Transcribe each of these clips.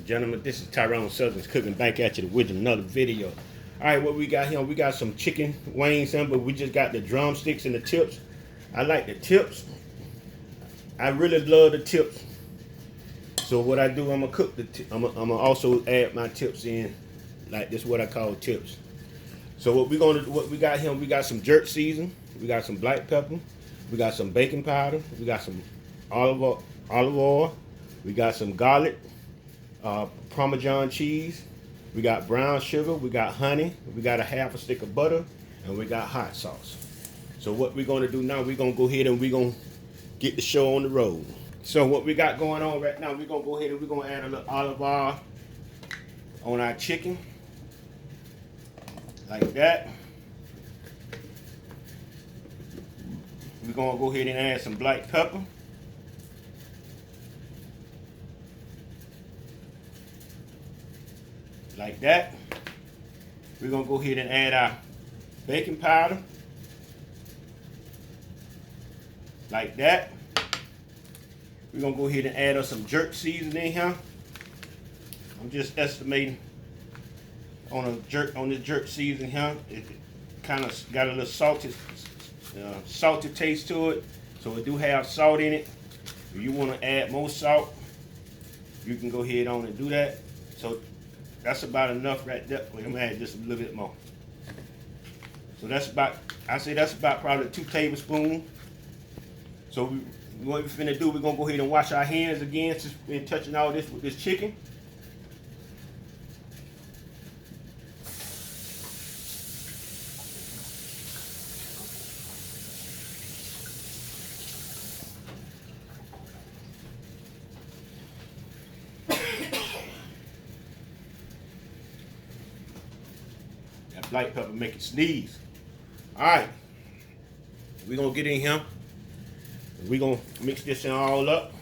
Gentlemen, this is Tyron'e Southern's cooking back at you with another video. All right, what we got here? We got some chicken wings, but we just got the drumsticks and the tips. I like the tips. I really love the tips. So what I do, I'm gonna cook the. I'm gonna also add my tips in, like this. Is what I call tips. So what we got here? We got some jerk season. We got some black pepper. We got some baking powder. We got some olive oil. We got some garlic. Parmesan cheese, we got brown sugar, we got honey, we got a half a stick of butter, and we got hot sauce. So what we're going to do now, we're going to go ahead and we're going to get the show on the road. So what we got going on right now, we're going to go ahead and we're going to add a little olive oil on our chicken, like that. We're going to go ahead and add some black pepper. Like that. We're gonna go ahead and add our baking powder. Like that. We're gonna go ahead and add us some jerk seasoning here. I'm just estimating on this jerk seasoning here. It kind of got a little salty taste to it, so it do have salt in it. If you want to add more salt, you can go ahead on and do that. So that's about enough right there. Wait, I'm gonna add just a little bit more. So that's about, I say that's about probably 2 tablespoons. So what we're finna do, we're gonna go ahead and wash our hands again since we've been touching all this with this chicken. Black pepper make it sneeze. All right, we're gonna get in here. We're gonna mix this in all up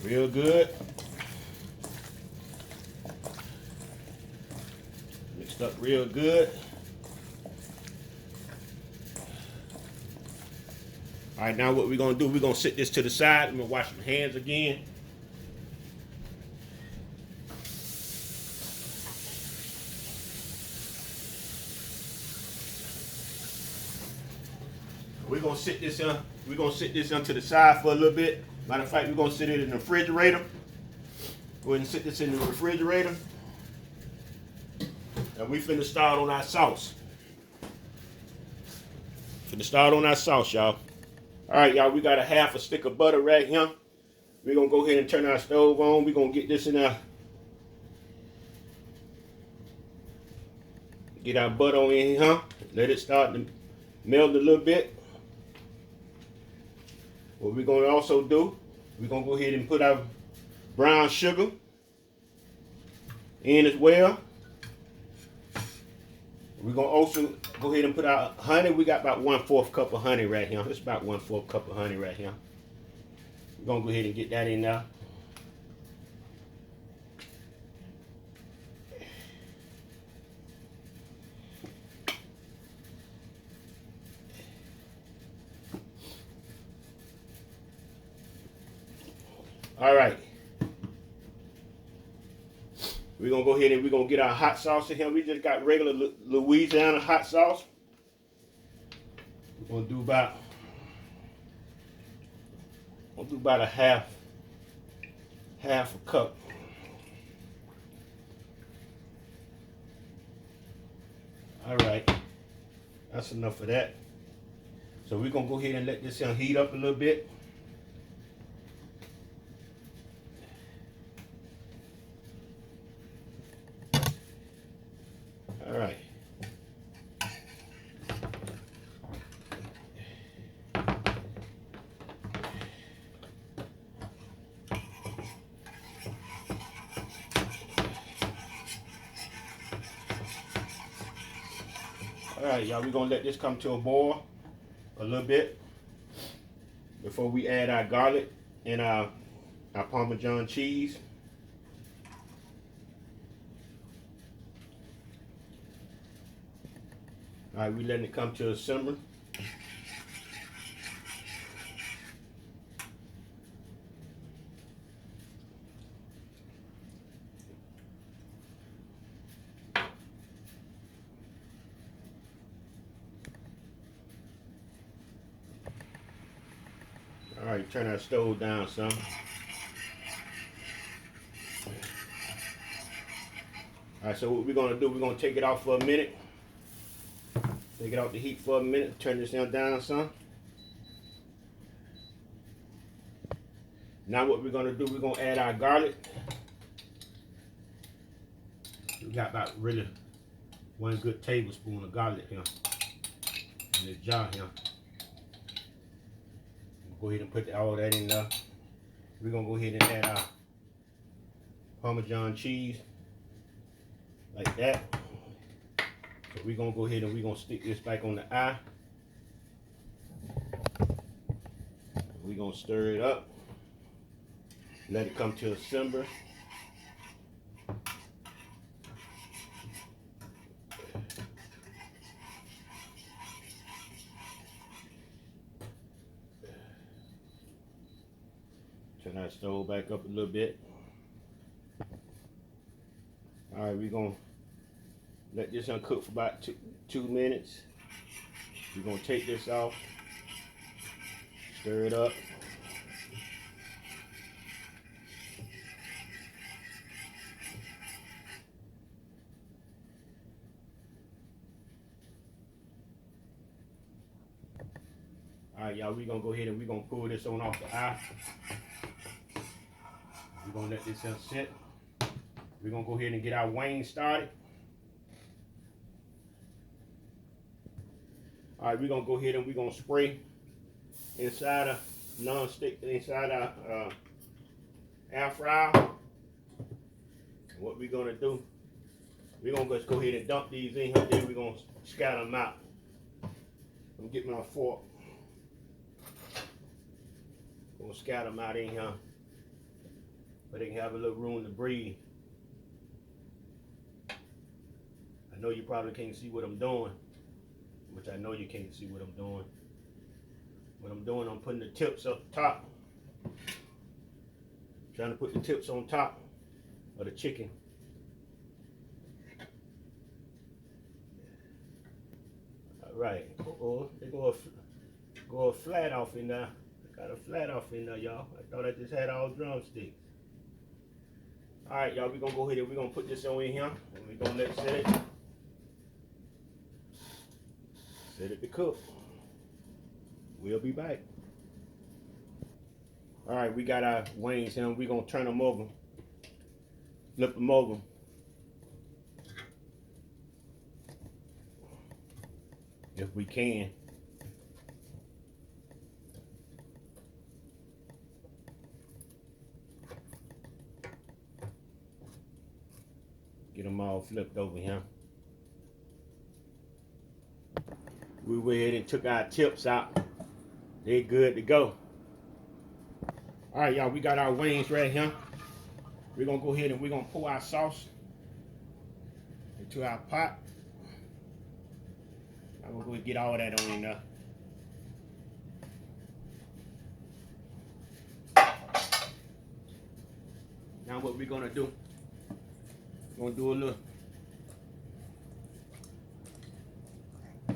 real good. Mixed up real good. All right, now what we're gonna do, we're gonna set this to the side. I'm gonna wash my hands again. We're gonna sit this in. We're gonna sit this to the side for a little bit. Matter of fact, we're gonna sit it in the refrigerator. Go ahead and sit this in the refrigerator. And we finna start on our sauce. Y'all. All right, y'all. We got a half a stick of butter right here. We're gonna go ahead and turn our stove on. We're gonna get this in there. Get our butter on in here. Let it start to melt a little bit. What we're going to also do, we're going to go ahead and put our brown sugar in as well. We're going to also go ahead and put our honey. We got about 1/4 cup of honey right here. It's about 1/4 cup of honey right here. We're going to go ahead and get that in there. All right. We're going to go ahead and we're going to get our hot sauce in here. We just got regular Louisiana hot sauce. We're going to do about a half a cup. All right. That's enough of that. So we're going to go ahead and let this heat up a little bit. All right. All right, y'all, we're gonna let this come to a boil a little bit before we add our garlic and our Parmesan cheese. All right, we letting it come to a simmer. right, turn our stove down some. All right, so what we're gonna do, we're gonna take it off for a minute. Take it off the heat for a minute. Turn this down some. Now what we're gonna do, we're gonna add our garlic. We got about really 1 good tablespoon of garlic here in this jar here. Go ahead and put all that in there. We're gonna go ahead and add our Parmesan cheese like that. So we're gonna go ahead and we're gonna stick this back on the eye. We're gonna stir it up. Let it come to a simmer. Turn our stove back up a little bit. All right, we're gonna let this cook for about two minutes. We're gonna take this off, stir it up. All right, y'all, we're gonna go ahead and we're gonna pull this on off the eye. We're gonna let this sit. We're gonna go ahead and get our wing started. All right, we're gonna go ahead and we're gonna spray inside a non-stick, inside our air fryer. What we're gonna do, we're gonna just go ahead and dump these in here, then we're gonna scatter them out. I'm gonna get my fork. Gonna scatter them out in here, but they can have a little room to breathe. I know you probably can't see what I'm doing, which I know you can't see what I'm doing. What I'm doing, I'm putting the tips up top. Trying to put the tips on top of the chicken. All right. Uh-oh, they go a flat off in there. Got a flat off in there, y'all. I thought I just had all drumsticks. All right, y'all, we're gonna go ahead and we're gonna put this on in here, and we're gonna let it set it to cook. We'll be back. All right, we got our wings here. We're gonna turn them over, flip them over. If we can. Get them all flipped over here. We went ahead and took our tips out. They're good to go. All right, y'all, we got our wings right here. We're gonna go ahead and we're gonna pour our sauce into our pot. I'm gonna go get all that on in there. Now what we're gonna do, we're gonna do a little,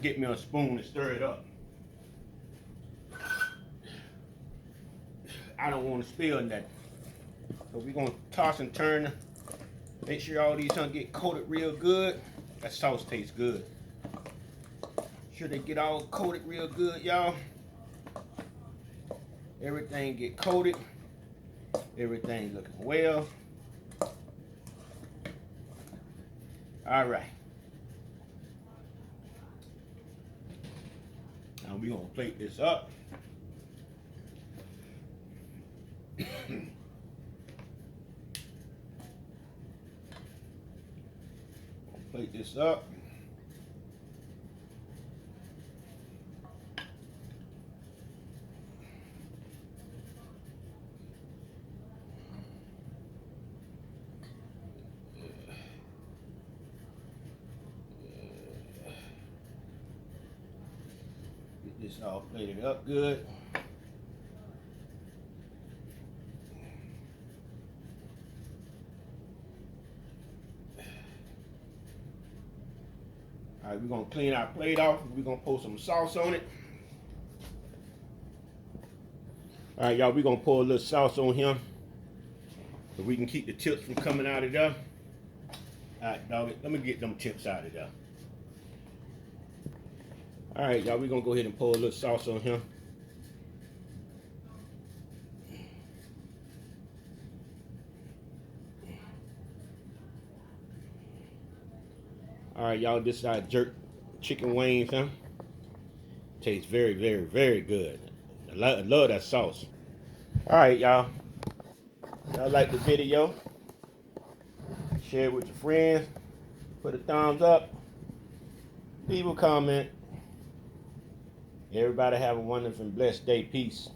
get me a spoon and stir it up. I don't want to spill nothing. So we're gonna toss and turn, make sure all these get coated real good. That sauce tastes good. Sure they get all coated real good, y'all. Everything get coated. Everything looking well. All right. Now we're gonna plate this up. Plate this up. Get this all plated up good. All right, we're gonna clean our plate off. We're gonna pour some sauce on it. All All right, y'all, we're gonna pour a little sauce on him so we can keep the tips from coming out of there. All right, dog, let me get them tips out of there. All right, y'all, we're gonna go ahead and pour a little sauce on him. All right, y'all, this is our jerk chicken wings, huh? Tastes very, very, very good. I love that sauce. All right, y'all. Y'all like the video? Share it with your friends. Put a thumbs up. Leave a comment. Everybody have a wonderful and blessed day. Peace.